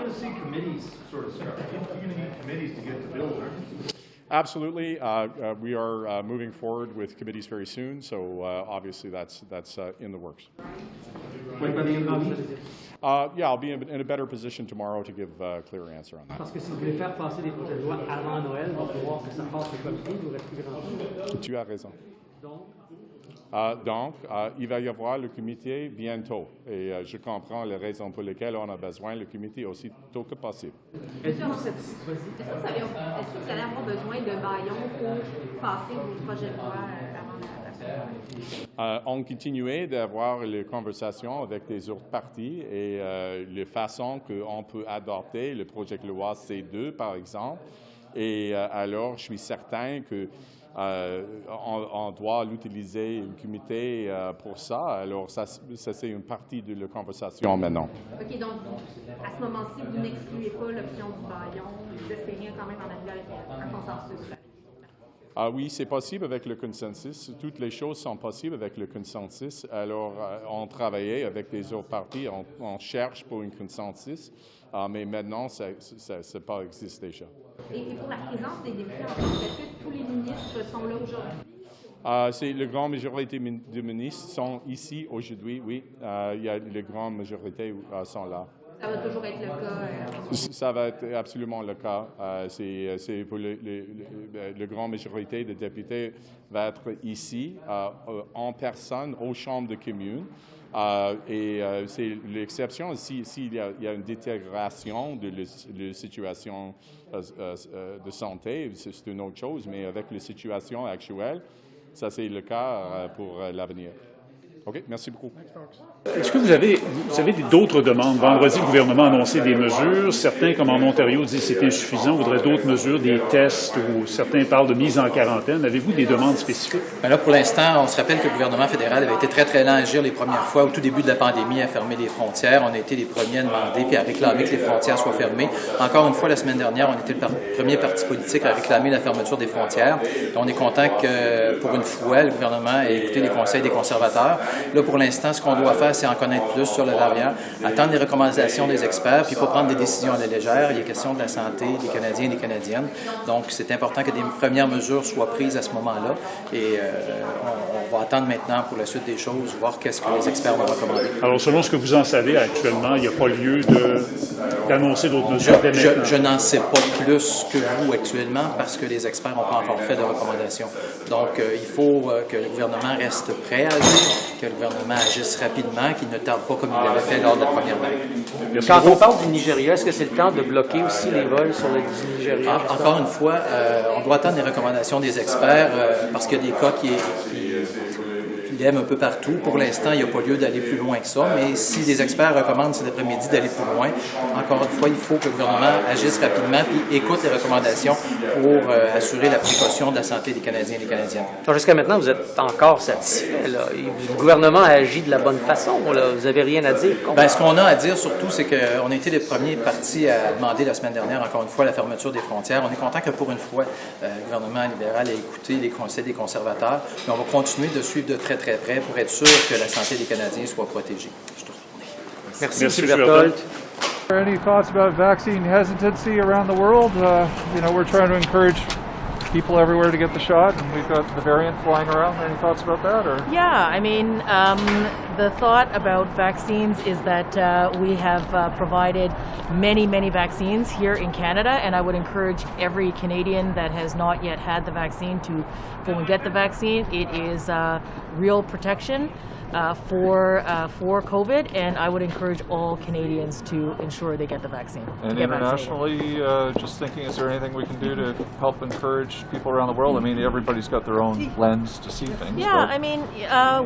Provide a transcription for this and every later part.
going to see committees sort of start? You're going to need committees to get the bills, aren't you? Absolutely. We are moving forward with committees very soon, so obviously that's in the works. Yeah, I'll be in a better position tomorrow to give a clear answer on that. Parce que si vous voulez faire passer des projets de loi avant Noël, il va falloir que ça passe le comité, il ne reste plus grand-chose. Tu as raison. Donc, il va y avoir le comité bientôt. Et je comprends les raisons pour lesquelles on a besoin du comité aussi tôt que possible. Est-ce que vous allez avoir besoin de baillons pour passer vos projets de loi avant la on continuait d'avoir les conversations avec les autres partis et les façons qu'on peut adopter le projet de loi C2, par exemple. Et alors, je suis certain que on doit l'utiliser, le comité, pour ça. Alors, ça c'est une partie de la conversation maintenant. OK, donc, à ce moment-ci, vous n'excluez pas l'option du baillon. Vous espérez quand même en arriver avec un consensus. Oui, c'est possible avec le consensus. Toutes les choses sont possibles avec le consensus. Alors, on travaillait avec les autres partis, on cherche pour un consensus, mais maintenant, ça pas existe déjà. Et pour la présence des députés, est-ce que tous les ministres sont là aujourd'hui? La grande majorité des ministres sont ici aujourd'hui, oui. Il y a la grande majorité sont là. Ça va toujours être le cas? Ça va être absolument le cas. C'est pour la grande majorité des députés va être ici, en personne, aux chambres de communes. C'est l'exception s'il y a une détérioration de la situation de santé, c'est une autre chose, mais avec la situation actuelle, ça c'est le cas pour l'avenir. OK, merci beaucoup. Est-ce que vous avez d'autres demandes? Vendredi, le gouvernement a annoncé des mesures. Certains, comme en Ontario, disent que c'est insuffisant, voudraient d'autres mesures, des tests, ou certains parlent de mise en quarantaine. Avez-vous des demandes spécifiques? Bien là, pour l'instant, on se rappelle que le gouvernement fédéral avait été très, très lent à agir les premières fois. Au tout début de la pandémie, à fermer les frontières. On a été les premiers à demander puis à réclamer que les frontières soient fermées. Encore une fois, la semaine dernière, on était le premier parti politique à réclamer la fermeture des frontières. Et on est content que, pour une fois, le gouvernement ait écouté les conseils des conservateurs. Là, pour l'instant, ce qu'on doit faire, c'est en connaître plus sur le variant, attendre les recommandations des experts, puis pas prendre des décisions à la légère. Il y a question de la santé des Canadiens et des Canadiennes. Donc, c'est important que des premières mesures soient prises à ce moment-là. Et on va attendre maintenant, pour la suite des choses, voir qu'est-ce que les experts vont recommander. Alors, selon ce que vous en savez actuellement, il n'y a pas lieu d'annoncer d'autres mesures dès maintenant? Je n'en sais pas plus que vous actuellement, parce que les experts n'ont pas encore fait de recommandations. Donc, il faut que le gouvernement reste prêt à agir, que le gouvernement agisse rapidement, qu'il ne tarde pas comme il l'avait fait lors de la première vague. Quand on parle du Nigeria, est-ce que c'est le temps de bloquer aussi les vols sur le Nigeria? Encore une fois, on doit attendre les recommandations des experts parce qu'il y a des cas qui aiment un peu partout. Pour l'instant, il n'y a pas lieu d'aller plus loin que ça, mais si les experts recommandent cet après-midi d'aller plus loin, encore une fois, il faut que le gouvernement agisse rapidement et écoute les recommandations pour assurer la précaution de la santé des Canadiens et des Canadiennes. Jusqu'à maintenant, vous êtes encore satisfait, là. Le gouvernement a agi de la bonne façon, là. Vous n'avez rien à dire? Bien, ce qu'on a à dire surtout, c'est qu'on a été les premiers partis à demander la semaine dernière, encore une fois, la fermeture des frontières. On est content que pour une fois, le gouvernement libéral ait écouté les conseils des conservateurs, mais on va continuer de suivre de très près pour être sûr que la santé des Canadiens soit protégée. Je te remercie. Merci, M. Berthold. Any thoughts about vaccine hesitancy around the world? We're trying to encourage people everywhere to get the shot, and we've got the variant flying around. Any thoughts about that? Or? Yeah, I mean, the thought about vaccines is that we have provided many vaccines here in Canada, and I would encourage every Canadian that has not yet had the vaccine to go and get the vaccine. It is real protection for COVID, and I would encourage all Canadians to ensure they get the vaccine. And internationally, just thinking, is there anything we can do to help encourage people around the world? I mean, everybody's got their own lens to see things. Yeah, I mean,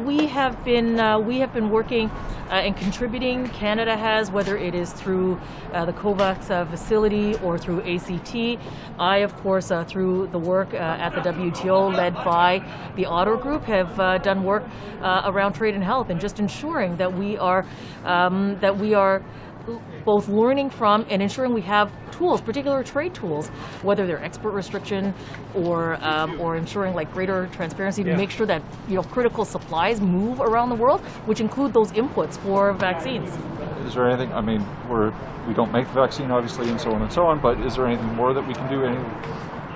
we have been working and contributing. Canada has, whether it is through the COVAX facility or through ACT. I, of course, through the work at the WTO, led by the Ottawa Group, have done work around trade and health, and just ensuring that we are both learning from and ensuring we have tools, particular trade tools, whether they're export restriction or ensuring like greater transparency to make sure that critical supplies move around the world, which include those inputs for vaccines. Is there anything, I mean, we don't make the vaccine obviously and so on, but is there anything more that we can do, any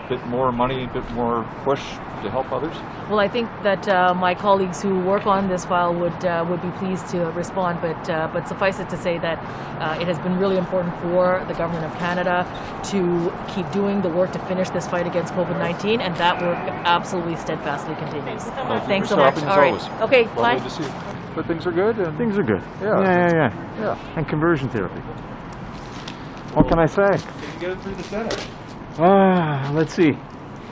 bit more money, a bit more push to help others? Well, I think that my colleagues who work on this file would be pleased to respond, but suffice it to say that it has been really important for the Government of Canada to keep doing the work to finish this fight against COVID-19, and that work absolutely steadfastly continues. Thanks so much. All right. Okay, bye. Lovely to see you. But things are good? And Things are good. Yeah. And conversion therapy. What can I say? Can you get it through the Senate? Let's see.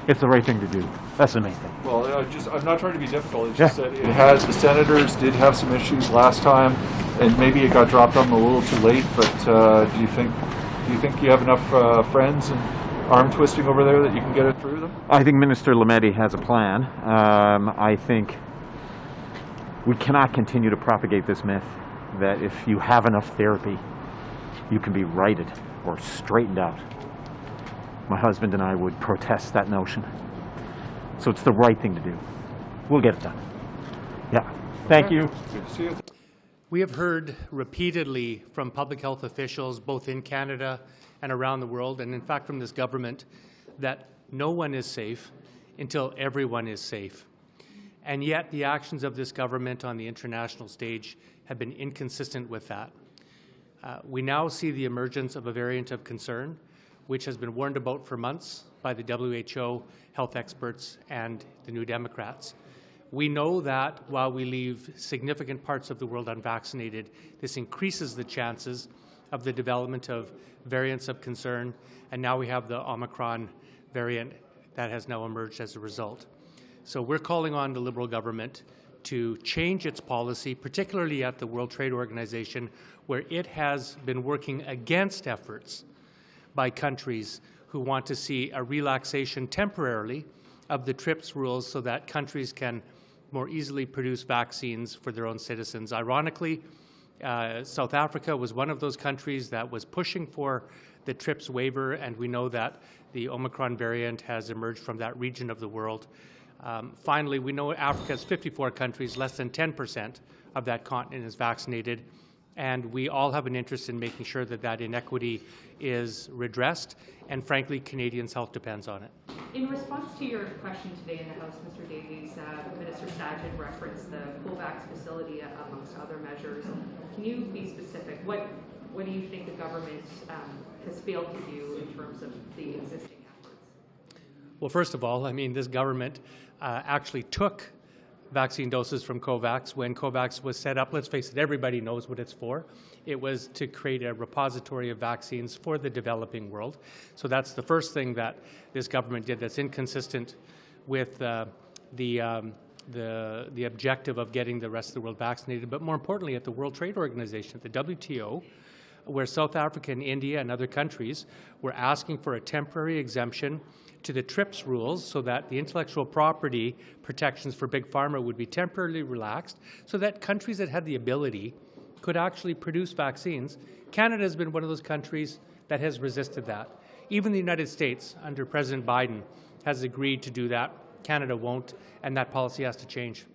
It's the right thing to do. That's the main thing. Well, I'm not trying to be difficult. It's just that the senators did have some issues last time, and maybe it got dropped on them a little too late. But do you think you have enough friends and arm twisting over there that you can get it through them? I think Minister Lametti has a plan. I think we cannot continue to propagate this myth that if you have enough therapy, you can be righted or straightened out. My husband and I would protest that notion. So it's the right thing to do. We'll get it done. Yeah. Thank you. Good to see you. We have heard repeatedly from public health officials, both in Canada and around the world, and in fact from this government, that no one is safe until everyone is safe. And yet the actions of this government on the international stage have been inconsistent with that. We now see the emergence of a variant of concern, which has been warned about for months by the WHO, health experts, and the New Democrats. We know that while we leave significant parts of the world unvaccinated, this increases the chances of the development of variants of concern, and now we have the Omicron variant that has now emerged as a result. So we're calling on the Liberal government to change its policy, particularly at the World Trade Organization, where it has been working against efforts by countries who want to see a relaxation temporarily of the TRIPS rules so that countries can more easily produce vaccines for their own citizens. Ironically, South Africa was one of those countries that was pushing for the TRIPS waiver, and we know that the Omicron variant has emerged from that region of the world. Finally, we know Africa has 54 countries, less than 10% of that continent is vaccinated, and we all have an interest in making sure that that inequity is redressed, and frankly, Canadians' health depends on it. In response to your question today in the House, Mr. Davies, Minister Sajid referenced the COVAX facility amongst other measures. Can you be specific? What do you think the government has failed to do in terms of the existing efforts? Well, first of all, I mean, this government actually took vaccine doses from COVAX when COVAX was set up. Let's face it, everybody knows what it's for. It was to create a repository of vaccines for the developing world. So that's the first thing that this government did that's inconsistent with the objective of getting the rest of the world vaccinated. But more importantly, at the World Trade Organization, at the WTO, where South Africa and India and other countries were asking for a temporary exemption to the TRIPS rules so that the intellectual property protections for Big Pharma would be temporarily relaxed so that countries that had the ability could actually produce vaccines. Canada has been one of those countries that has resisted that. Even the United States, under President Biden, has agreed to do that. Canada won't, and that policy has to change.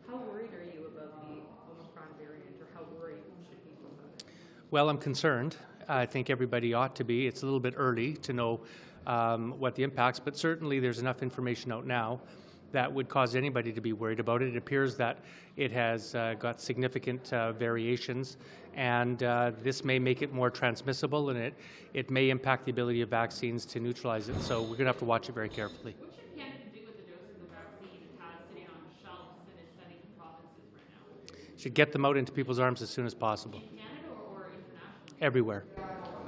How worried are you about the Omicron variant, or how worried should people be? Well, I'm concerned. I think everybody ought to be. It's a little bit early to know what the impacts, but certainly there's enough information out now that would cause anybody to be worried about it. It appears that it has got significant variations, and this may make it more transmissible, and it may impact the ability of vaccines to neutralize it. So we're going to have to watch it very carefully. What should Canada do with the doses of vaccine it has sitting on shelves that it's sending to provinces right now? Should get them out into people's arms as soon as possible. In Canada or internationally? Everywhere.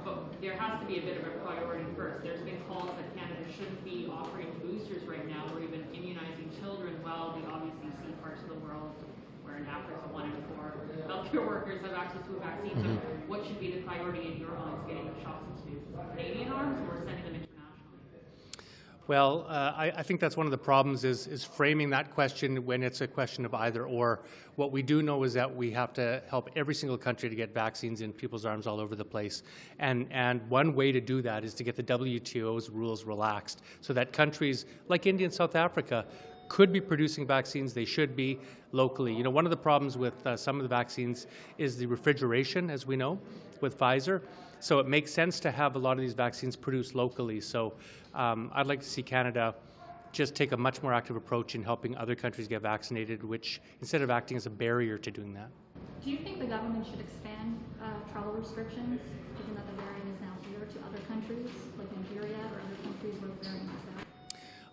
But there has to be a bit of a priority first. There's been calls that Canada shouldn't be offering boosters right now or even immunizing children. Well, we obviously see parts of the world where in Africa 1 in 4 healthcare workers have access to a vaccine. So what should be the priority in your minds, getting the shots into Canadian arms or sending them internationally? Well, I think that's one of the problems is framing that question when it's a question of either or. What we do know is that we have to help every single country to get vaccines in people's arms all over the place. And one way to do that is to get the WTO's rules relaxed so that countries like India and South Africa could be producing vaccines, they should be locally. You know, one of the problems with some of the vaccines is the refrigeration, as we know, with Pfizer. So it makes sense to have a lot of these vaccines produced locally. So I'd like to see Canada just take a much more active approach in helping other countries get vaccinated, which instead of acting as a barrier to doing that. Do you think the government should expand travel restrictions, given that the variant is now here, to other countries, like Nigeria or other countries where the variant is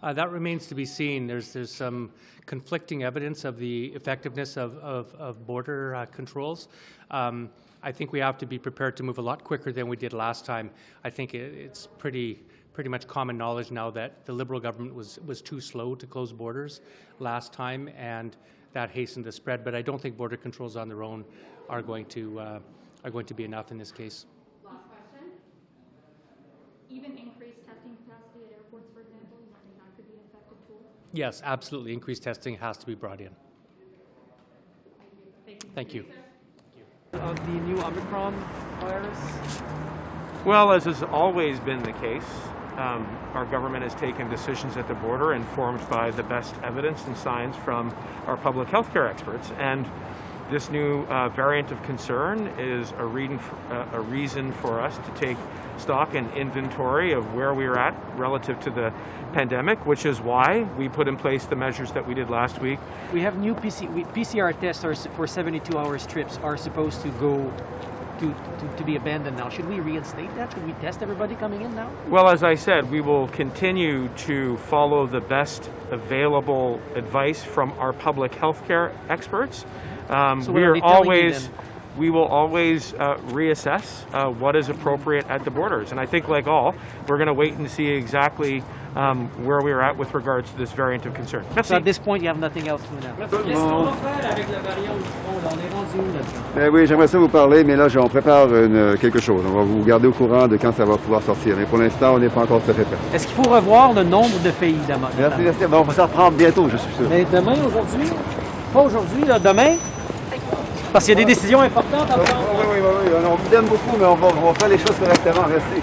out? That remains to be seen. There's some conflicting evidence of the effectiveness of border controls. I think we have to be prepared to move a lot quicker than we did last time. I think it's pretty much common knowledge now that the Liberal government was too slow to close borders last time, and that hastened the spread. But I don't think border controls on their own are going to be enough in this case. Last question. Even increased testing capacity at airports, for example, you think that could be an effective tool? Yes, absolutely. Increased testing has to be brought in. Thank you. Of the new Omicron virus? Well, as has always been the case, our government has taken decisions at the border informed by the best evidence and science from our public health care experts. And this new variant of concern is a reason for us to take stock and inventory of where we are at relative to the pandemic, which is why we put in place the measures that we did last week. We have new PCR tests for 72-hour trips are supposed to go to be abandoned now. Should we reinstate that? Should we test everybody coming in now? Well, as I said, we will continue to follow the best available advice from our public health care experts. So we will always reassess what is appropriate at the borders. And I think, like all, we're going to wait and see exactly where we are at with regards to this variant of concern. So at this point, you have nothing else to announce. Oui, j'aimerais ça vous parler, mais là, on prépare quelque chose. On va vous garder au courant de quand ça va pouvoir sortir. Mais pour l'instant, on n'est pas encore tout à fait prêt. Est-ce qu'il faut revoir le nombre de pays d'amende? Merci. Bon, on va s'en reprendre bientôt, je suis sûr. Mais demain, aujourd'hui? Pas aujourd'hui, là, demain? Parce qu'il y a des décisions importantes à prendre. Oui. On vous aime beaucoup, mais on va faire les choses correctement. Merci.